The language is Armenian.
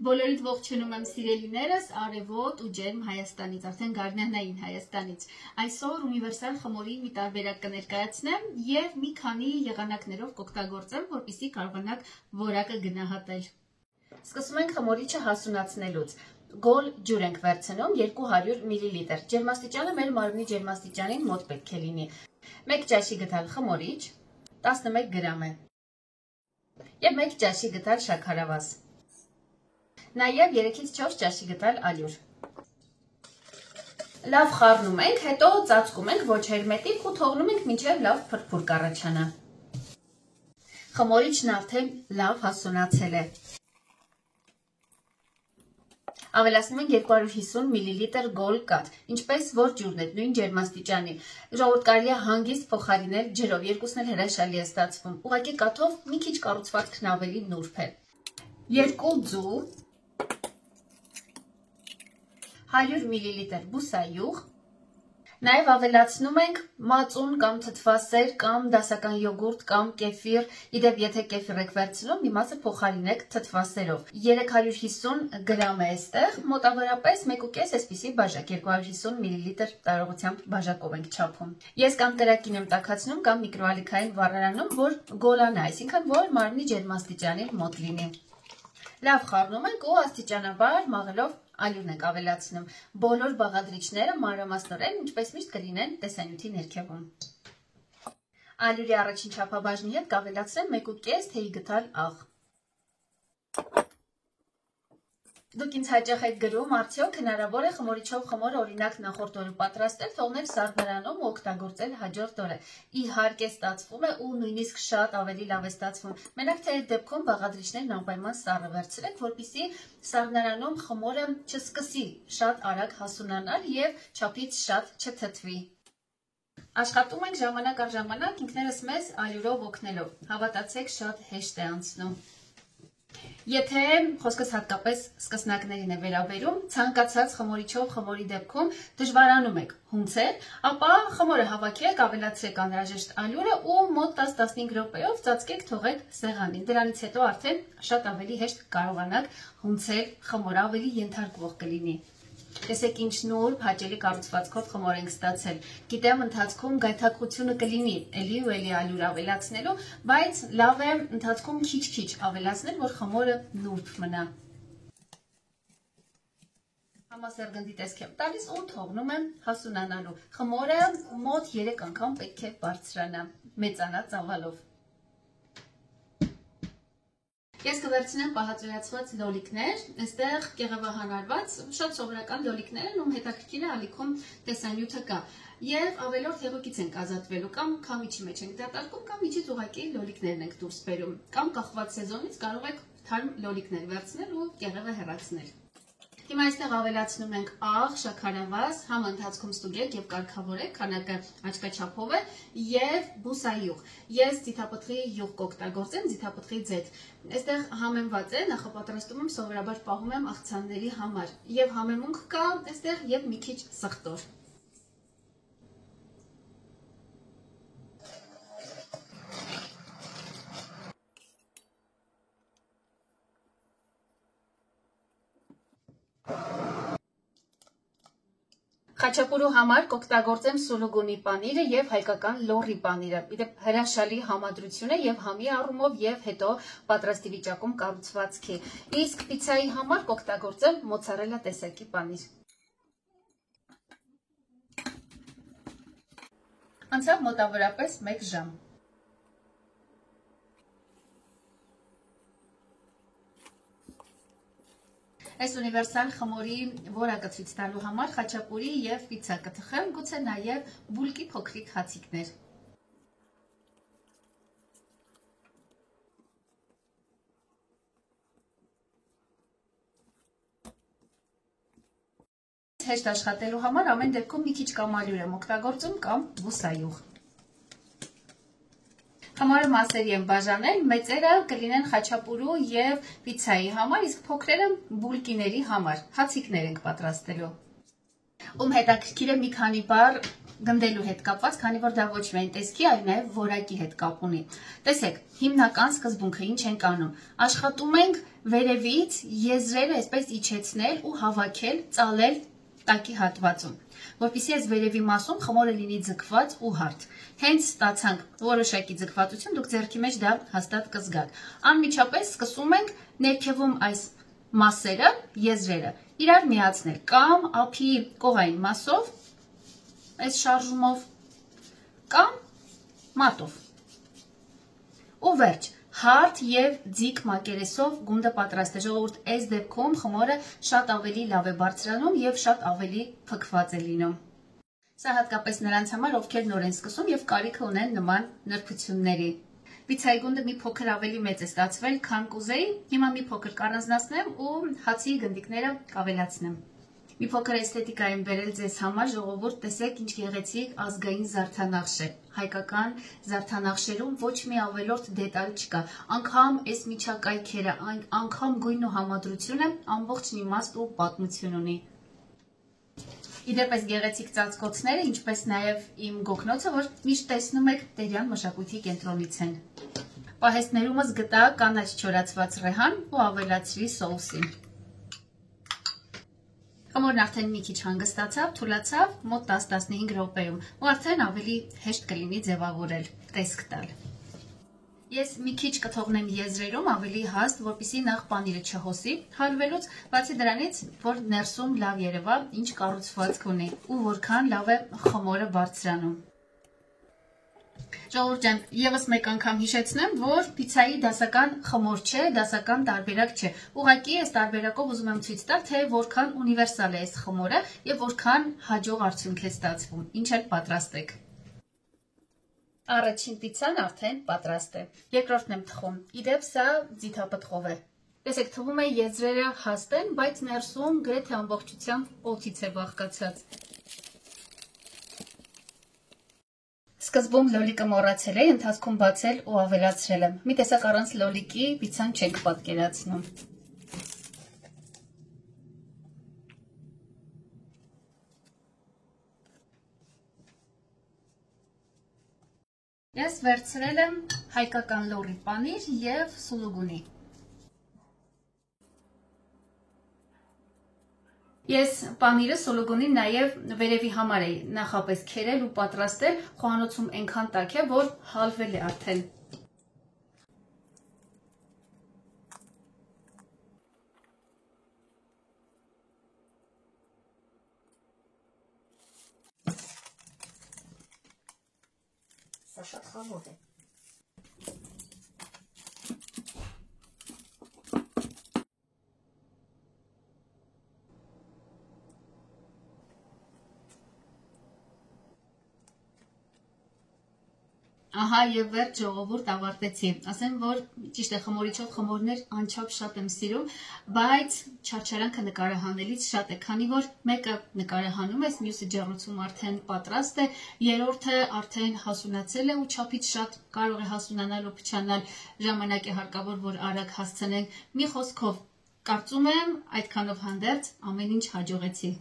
Բոլորիդ ողջունում եմ սիրելիներս, արևոտ ու ջերմ Հայաստանից, արդեն գարնանային Հայաստանից։ Այսօր ունիվերսալ խմորի մի տարբերակ կներկայացնեմ եւ մի քանի եղանակներով կօգտագործեմ, որպեսզի կարողանաք որակը գնահատել։ Սկսում ենք խմորիչը հասունացնելուց։ Գոլ ջուր ենք վերցնում 200 մլ։ Ջերմաստիճանը մեր մարմնի ջերմաստիճանին մոտ պետք է լինի։ 1 ճաշի գդալ խմորիչ 11 գրամ է։ Եվ 1 ճաշի գդալ շաքարավազ։ Նաև 3-ից 4 ճաշի գտալ ալյուր։ Լավ խառնում ենք, հետո ծածկում ենք ոչ հերմետիկ ու թողնում ենք մինչև լավ փրփուր կառաջանա։ Խմորիչն արդեն լավ հասունացել է։ Ավելացնում ենք 250 մլ գոլ կաթ, ինչպես որ ջուրն է, նույն ջերմաստիճանի։ Ժողովուրդ կարելի է հանգիստ փոխարինել ջրով, երկուսն էլ հրաշալի է ստացվում։ Ուղղակի կաթով մի քիչ կառուցվածքն ավելի նուրբ է։ 2 ձու 100 մլ բուսայուղ, նաև ավելացնում ենք մածուն կամ թթվասեր կամ դասական յոգուրտ կամ կեֆիր, իդեպ եթե կեֆիր եք վերցնում, մի մասը փոխարինեք թթվասերով։ 350 գրամ է այստեղ, մոտավորապես 1.5 այսպիսի բաժակ, 250 մլ տարողությամբ բաժակով ենք չափում։ Ես կամ կրակին եմ տաքացնում կամ միկրոալիքային վառարանում, որ գոլանա, այսինքն որ մարմնի ջերմաստիճանին մոտ լինի։ Լավ խառնում ենք ու աստիճանաբար մաղելով ալյուրն ենք ավելացնում։ Բոլոր բաղադրիչները մանրամասնորեն ինչպես միշտ կլինեն տեսանյութի ներքևում։ Ալյուրի առաջին չափաբաժնի հետ կավելացրեմ 1.5 թեյի գդալ աղ։ Դուք ինձ հաճախ եք գրում, արդյոք հնարավոր է խմորիչով խմորը օրինակ նախորդ օրը պատրաստել, թողնել սառնարանում ու օգտագործել հաջորդ օրը։ Իհարկե ստացվում է ու նույնիսկ շատ ավելի լավ է ստացվում։ Մենակ թե այդ դեպքում բաղադրիչներն անպայման սառը վերցրեք, որպեսզի սառնարանում խմորը չսկսի շատ արագ հասունանալ եւ չափից շատ չթթվի։ Աշխատում ենք ժամանակ առ ժամանակ ինքներս մեզ ալյուրով օգնելով։ Հավատացեք, շատ հեշտ է անցնում։ Եթե խոսքս հատկապես սկսնակներին է վերաբերում, ցանկացած խմորիչով խմորի դեպքում դժվարանում եք հունցել, ապա խմորը հավաքեք, ավելացրեք անհրաժեշտ ալյուրը ու մոտ 10-15 րոպեով ծածկեք, թողեք սեղանին։ Դրանից հետո արդեն շատ ավելի հեշտ կարողանաք հունցել խմորը, ավելի ենթարկվող կլինի։ Տեսեք ինչ նուրբ հաճելի կառուցվածքով խմոր ենք ստացել։ Գիտեմ ընթացքում գայթակղությունը կլինի էլի ու էլի ալյուր ավելացնելու, բայց լավ է ընթացքում քիչ-քիչ ավելացնել, որ խմորը նուրբ մնա։ Համասերգնդի տեսք եմ տալիս ու թողնում եմ հասունանալու։ Խմորը մոտ 3 անգամ պետք է բարձրանա, մեծանա ծավալով։ Ես կվերցնեմ պահածոյացված լոլիկներ, այստեղ կեղևահանարված, շատ սովորական լոլիկներ են, ում հետաքրքիր է ալիքում տեսանյութը կա։ Եվ ավելորդ հեղուկից ենք ազատվելու, կամ քամիչի մեջ ենք դատարկում, կամ միջից ուղղակի լոլիկներն ենք դուրս բերում, կամ կախված սեզոնից կարող եք թարմ լոլիկներ վերցնել ու կեղևը հեռացնել։ Հիմա այստեղ ավելացնում ենք աղ, շաքարավազ, համ ընթացքում ստուգեք եւ կարգավորեք, քանակը աչքաչափով է, եւ բուսայուղ։ Ես ձիթապտղի յուղ կօգտագործեմ, ձիթապտղի ձեթ։ Այստեղ համեմված է, նախապատրաստում եմ սովորաբար պահում եմ աղցանների համար, եւ համեմունք կա այստեղ եւ մի քիչ սխտոր։ Խաչապուրու համար կօգտագործեմ սուլուգունի պանիրը եւ հայկական լոռի պանիրը։ Իդեպ հրաշալի համադրություն է եւ համի առումով եւ հետո պատրաստի վիճակում կառուցվածքի։ Իսկ պիցայի համար կօգտագործեմ մոցարելա տեսակի պանիր։ Անցավ մոտավորապես 1 ժամ։ Այս ունիվերսալ խմորի որակը ցույց տալու համար խաչապուրի եւ պիցա կթխեմ, գուցե նաեւ բուլկի փոքրիկ հացիկներ։ Հեշտ աշխատելու համար ամեն դեպքում մի քիչ կամ ալյուր եմ օգտագործում կամ բուսայուղ։ Խմորը մասերի եմ բաժանել, մեծերը կլինեն խաչապուրու եւ պիցայի համար, իսկ փոքրերը բուլկիների համար, հացիկներ ենք պատրաստելու։ Ում հետաքրքիր է մի քանի բառ գնդելու հետ կապված, քանի որ դա ոչ միայն տեսքի, այլ նաև որակի հետ կապ ունի։ Տեսեք, հիմնական սկզբունքը ինչ ենք անում։ Աշխատում ենք վերևից եզրերը այսպես իջեցնել ու հավաքել, ծալել տակի հատվածում, որպեսզի այս վերևի մասում խմորը լինի ձգված ու հարթ։ Հենց ստացանք որոշակի ձգվածություն, դուք ձեռքի մեջ դա հաստատ կզգաք։ Անմիջապես սկսում ենք ներքևում այս մասերը, եզրերը իրար միացնել կամ ափի կողային մասով, այս շարժումով, կամ մատով։ Ու վերջ, հարթ և ձիգ մակերեսով գունդը պատրաստ է։ Ժողովուրդ, այս դեպքում խմորը շատ ավելի լավ է բարձրանում և շատ ավելի փքված է լինում։ Սա հատկապես նրանց համար, ովքեր նոր են սկսում և կարիքը ունեն նման նրբությունների։ Պիցցայի գունդը մի փոքր ավելի մեծ է ստացվել, քան կուզեի, հիմա մի փոքր կառանձնացնեմ ու հացի գնդիկները կավելացնեմ։ Մի փոքր էսթետիկա եմ բերել ձեզ համար, ժողովուրդ, տեսեք ինչ գեղեցիկ ազգային զարդանախշ է։ Հայկական զարդանախշերում ոչ մի ավելորդ դետալ չկա, անգամ այս միջակայքերը, անգամ գույնն ու համադրությունը ամբողջն իմաստ ու պատմություն ունի։ Իդեպ այս գեղեցիկ ծածկոցները, ինչպես նաև իմ գոգնոցը, որ միշտ տեսնում եք Տերյան մշակույթի կենտրոնից են։ Պահեստներումս գտա կանաչ չորացված ռեհան ու ավելացրի սոուսին։ Խմորն արդեն մի քիչ հանգստացավ, թուլացավ մոտ 10-15 րոպեում ու արդեն ավելի հեշտ կլինի ձևավորել, տեսք տալ։ Ես մի քիչ կթողնեմ եզրերում ավելի հաստ, որպեսզի նախ պանիրը չհոսի հալվելուց, բացի դրանից, որ ներսում լավ երևա, ինչ կառուցվածք ունի ու որքան լավ է խմորը բարձրանում։ Ժողովուրդ ջան, ևս մեկ անգամ հիշեցնեմ, որ պիցցայի դասական խմոր չէ, դասական տարբերակ չէ։ Ուղղակի այս տարբերակով ուզում եմ ցույց տալ, թե որքան ունիվերսալ է այս խմորը եւ որքան հաջող արդյունք է ստացվում, ինչ էլ պատրաստեք։ Առաջին պիցցան արդեն պատրաստ է։ Երկրորդն եմ թխում։ Իդեպ սա ձիթապտղով է։ Տեսեք, թվում է եզրերը հաստ են, բայց ներսում գրեթե ամբողջությամբ օդից է բաղկացած։ Սկզբում լոլիկը մոռացել էի, ընթացքում բացել ու ավելացրել եմ։ Մի տեսակ առանց լոլիկի պիցցան չենք պատկերացնում։ Ես վերցրել եմ հայկական լոռի պանիր և սուլուգունի։ Ես պանիրը սուլուգունին նաև վերևի համար էի նախապես քերել ու պատրաստել, խոհանոցում այնքան տաք է, որ հալվել է արդեն։ Սա շատ խաղող է։ Ահա եւ վերջ ժողովուրդ ավարտեցի։ Ասեմ, որ ճիշտ է խմորիչով խմորներ անչափ շատ եմ սիրում, բայց չարչարանքը նկարահանելից շատ է, քանի որ մեկը նկարահանում ես, մյուսը ջեռուցում արդեն պատրաստ է, երրորդը արդեն հասունացել է ու չափից շատ կարող է հասունանալ ու փչանալ, ժամանակ է հարկավոր, որ արագ հասցնենք։ Մի խոսքով, կարծում եմ, այդքանով հանդերձ ամեն ինչ հաջողեցի։